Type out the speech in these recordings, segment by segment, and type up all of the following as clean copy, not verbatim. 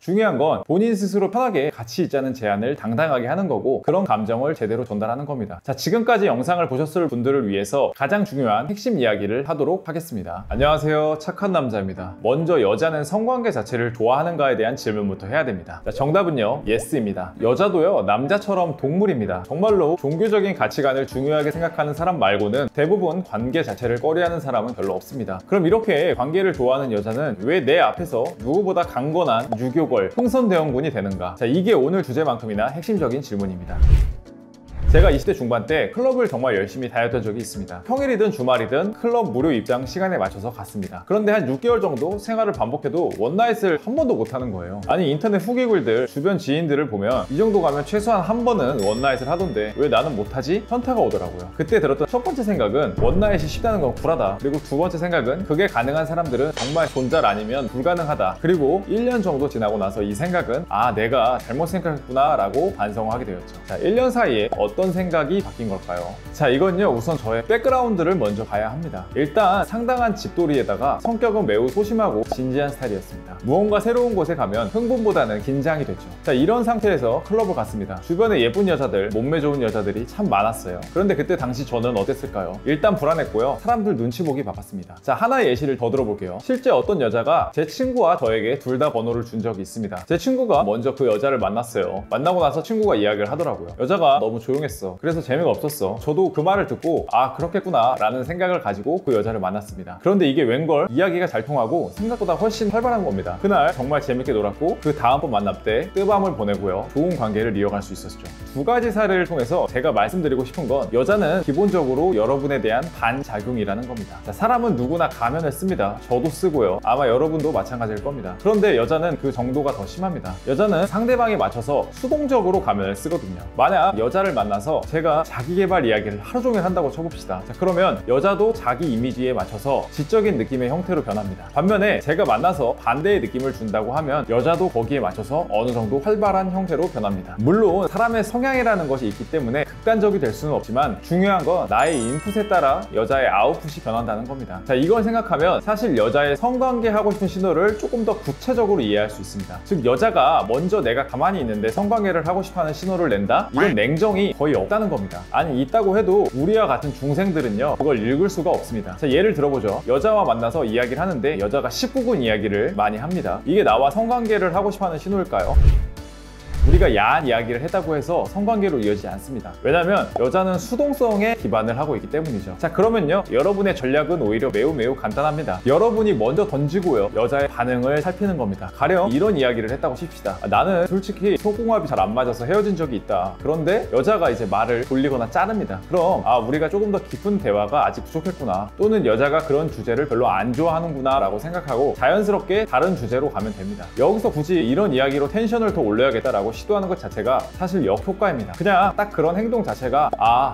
중요한 건 본인 스스로 편하게 같이 있자는 제안을 당당하게 하는 거고, 그런 감정을 제대로 전달하는 겁니다. 자, 지금까지 영상을 보셨을 분들을 위해서 가장 중요한 핵심 이야기를 하도록 하겠습니다. 안녕하세요, 착한 남자입니다. 먼저 여자는 성관계 자체를 좋아하는가에 대한 질문부터 해야 됩니다. 자, 정답은요, 예스입니다. 여자도요, 남자처럼 동물입니다. 정말로 종교적인 가치관을 중요하게 생각하는 사람 말고는 대부분 관계 자체를 꺼려하는 사람은 별로 없습니다. 그럼 이렇게 관계를 좋아하는 여자는 왜 내 앞에서 누구보다 강건한 유교걸, 흥선대원군이 되는가? 자, 이게 오늘 주제만큼이나 핵심적인 질문입니다. 제가 20대 중반 때 클럽을 정말 열심히 다녔던 적이 있습니다. 평일이든 주말이든 클럽 무료 입장 시간에 맞춰서 갔습니다. 그런데 한 6개월 정도 생활을 반복해도 원나잇을 한 번도 못하는 거예요. 아니, 인터넷 후기글들, 주변 지인들을 보면 이 정도 가면 최소한 한 번은 원나잇을 하던데 왜 나는 못하지? 현타가 오더라고요. 그때 들었던 첫 번째 생각은 원나잇이 쉽다는 건 구라다. 그리고 두 번째 생각은 그게 가능한 사람들은 정말 존잘 아니면 불가능하다. 그리고 1년 정도 지나고 나서 이 생각은 내가 잘못 생각했구나 라고 반성하게 되었죠. 자, 1년 사이에 어떤 생각이 바뀐 걸까요? 자, 이건요, 우선 저의 백그라운드를 먼저 봐야 합니다. 일단 상당한 집돌이에다가 성격은 매우 소심하고 진지한 스타일이었습니다. 무언가 새로운 곳에 가면 흥분보다는 긴장이 됐죠. 자, 이런 상태에서 클럽을 갔습니다. 주변에 예쁜 여자들, 몸매 좋은 여자들이 참 많았어요. 그런데 그때 당시 저는 어땠을까요? 일단 불안했고요, 사람들 눈치 보기 바빴습니다. 자, 하나의 예시를 더 들어볼게요. 실제 어떤 여자가 제 친구와 저에게 둘 다 번호를 준 적이 있습니다. 제 친구가 먼저 그 여자를 만났어요. 만나고 나서 친구가 이야기를 하더라고요. 여자가 너무 조용했어. 그래서 재미가 없었어. 저도 그 말을 듣고 그렇겠구나 라는 생각을 가지고 그 여자를 만났습니다. 그런데 이게 웬걸 이야기가 잘 통하고 생각보다 훨씬 활발한 겁니다. 그날 정말 재밌게 놀았고 그 다음번 만남 때 뜨밤을 보내고요, 좋은 관계를 이어갈 수 있었죠. 두 가지 사례를 통해서 제가 말씀드리고 싶은 건, 여자는 기본적으로 여러분에 대한 반작용이라는 겁니다. 자, 사람은 누구나 가면을 씁니다. 저도 쓰고요, 아마 여러분도 마찬가지일 겁니다. 그런데 여자는 그 정도가 더 심합니다. 여자는 상대방에 맞춰서 수동적으로 가면을 쓰거든요. 만약 여자를 만나서 제가 자기계발 이야기를 하루 종일 한다고 쳐봅시다. 자, 그러면 여자도 자기 이미지에 맞춰서 지적인 느낌의 형태로 변합니다. 반면에 제가 만나서 반대의 느낌을 준다고 하면 여자도 거기에 맞춰서 어느 정도 활발한 형태로 변합니다. 물론 사람의 성향이라는 것이 있기 때문에 극단적이 될 수는 없지만, 중요한 건 나의 인풋에 따라 여자의 아웃풋이 변한다는 겁니다. 자, 이걸 생각하면 사실 여자의 성관계 하고 싶은 신호를 조금 더 구체적으로 이해할 수 있습니다. 즉, 여자가 먼저 내가 가만히 있는데 성관계를 하고 싶어하는 신호를 낸다? 이건 냉정이 거의 없다는 겁니다. 아니, 있다고 해도 우리와 같은 중생들은요, 그걸 읽을 수가 없습니다. 자, 예를 들어보죠. 여자와 만나서 이야기를 하는데 여자가 19금 이야기를 많이 합니다. 이게 나와 성관계를 하고 싶어하는 신호일까요? 우리가 야한 이야기를 했다고 해서 성관계로 이어지지 않습니다. 왜냐면 여자는 수동성에 기반을 하고 있기 때문이죠. 자, 그러면요, 여러분의 전략은 오히려 매우 간단합니다. 여러분이 먼저 던지고요, 여자의 반응을 살피는 겁니다. 가령 이런 이야기를 했다고 칩시다. 나는 솔직히 소궁합이 잘 안 맞아서 헤어진 적이 있다. 그런데 여자가 이제 말을 돌리거나 자릅니다. 그럼 우리가 조금 더 깊은 대화가 아직 부족했구나, 또는 여자가 그런 주제를 별로 안 좋아하는구나 라고 생각하고 자연스럽게 다른 주제로 가면 됩니다. 여기서 굳이 이런 이야기로 텐션을 더 올려야겠다라고 시도하는 것 자체가 사실 역효과입니다. 그냥 딱 그런 행동 자체가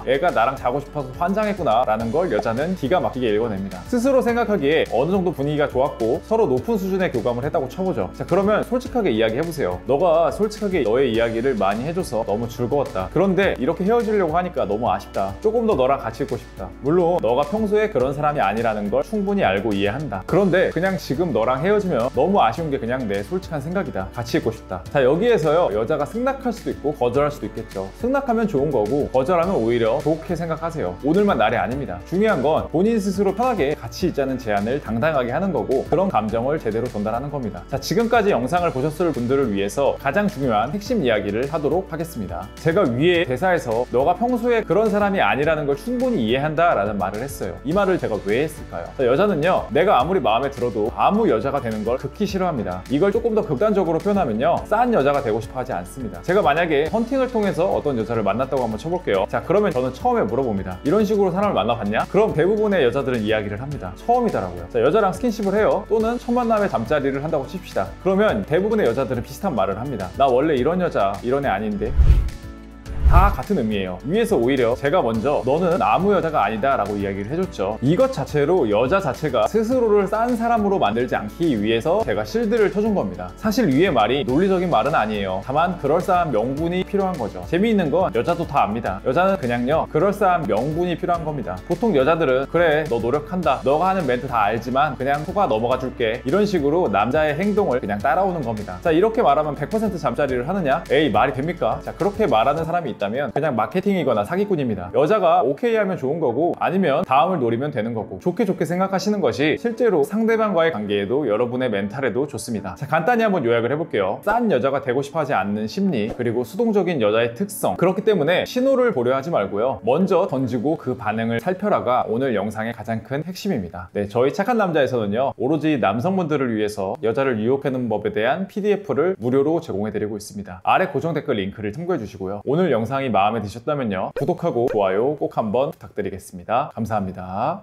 애가 나랑 자고 싶어서 환장했구나 라는 걸 여자는 기가 막히게 읽어냅니다. 스스로 생각하기에 어느 정도 분위기가 좋았고 서로 높은 수준의 교감을 했다고 쳐보죠. 자, 그러면 솔직하게 이야기해보세요. 너가 솔직하게 너의 이야기를 많이 해줘서 너무 즐거웠다. 그런데 이렇게 헤어지려고 하니까 너무 아쉽다. 조금 더 너랑 같이 있고 싶다. 물론 너가 평소에 그런 사람이 아니라는 걸 충분히 알고 이해한다. 그런데 그냥 지금 너랑 헤어지면 너무 아쉬운 게 그냥 내 솔직한 생각이다. 같이 있고 싶다. 자, 여기에서요, 여자가 승낙할 수도 있고 거절할 수도 있겠죠. 승낙하면 좋은 거고 거절하면 오히려 좋게 생각하세요. 오늘만 날이 아닙니다. 중요한 건 본인 스스로 편하게 같이 있자는 제안을 당당하게 하는 거고, 그런 감정을 제대로 전달하는 겁니다. 자, 지금까지 영상을 보셨을 분들을 위해서 가장 중요한 핵심 이야기를 하도록 하겠습니다. 제가 위에 대사에서 너가 평소에 그런 사람이 아니라는 걸 충분히 이해한다 라는 말을 했어요. 이 말을 제가 왜 했을까요? 자, 여자는요, 내가 아무리 마음에 들어도 아무 여자가 되는 걸 극히 싫어합니다. 이걸 조금 더 극단적으로 표현하면요, 싼 여자가 되고 싶어 하지 않습니다. 제가 만약에 헌팅을 통해서 어떤 여자를 만났다고 한번 쳐볼게요. 자, 그러면 저는 처음에 물어봅니다. 이런 식으로 사람을 만나봤냐? 그럼 대부분의 여자들은 이야기를 합니다. 처음이더라고요. 자, 여자랑 스킨십을 해요. 또는 첫 만남에 잠자리를 한다고 칩시다. 그러면 대부분의 여자들은 비슷한 말을 합니다. 나 원래 이런 여자, 이런 애 아닌데. 다 같은 의미예요. 위에서 오히려 제가 먼저 너는 아무 여자가 아니다 라고 이야기를 해줬죠. 이것 자체로 여자 자체가 스스로를 싼 사람으로 만들지 않기 위해서 제가 실드를 쳐준 겁니다. 사실 위의 말이 논리적인 말은 아니에요. 다만 그럴싸한 명분이 필요한 거죠. 재미있는 건 여자도 다 압니다. 여자는 그냥요, 그럴싸한 명분이 필요한 겁니다. 보통 여자들은 그래 너 노력한다, 너가 하는 멘트 다 알지만 그냥 속아 넘어가 줄게, 이런 식으로 남자의 행동을 그냥 따라오는 겁니다. 자, 이렇게 말하면 100% 잠자리를 하느냐? 에이, 말이 됩니까? 자, 그렇게 말하는 사람이 있다면 그냥 마케팅이거나 사기꾼입니다. 여자가 오케이 하면 좋은 거고, 아니면 다음을 노리면 되는 거고, 좋게 생각하시는 것이 실제로 상대방과의 관계에도 여러분의 멘탈에도 좋습니다. 자, 간단히 한번 요약을 해볼게요. 싼 여자가 되고 싶어 하지 않는 심리, 그리고 수동적인 여자의 특성, 그렇기 때문에 신호를 보려 하지 말고요, 먼저 던지고 그 반응을 살펴라가 오늘 영상의 가장 큰 핵심입니다. 네, 저희 착한 남자에서는요, 오로지 남성분들을 위해서 여자를 유혹하는 법에 대한 PDF를 무료로 제공해드리고 있습니다. 아래 고정 댓글 링크를 참고해 주시고요. 오늘 영상이 마음에 드셨다면요, 구독하고 좋아요 꼭 한번 부탁드리겠습니다. 감사합니다.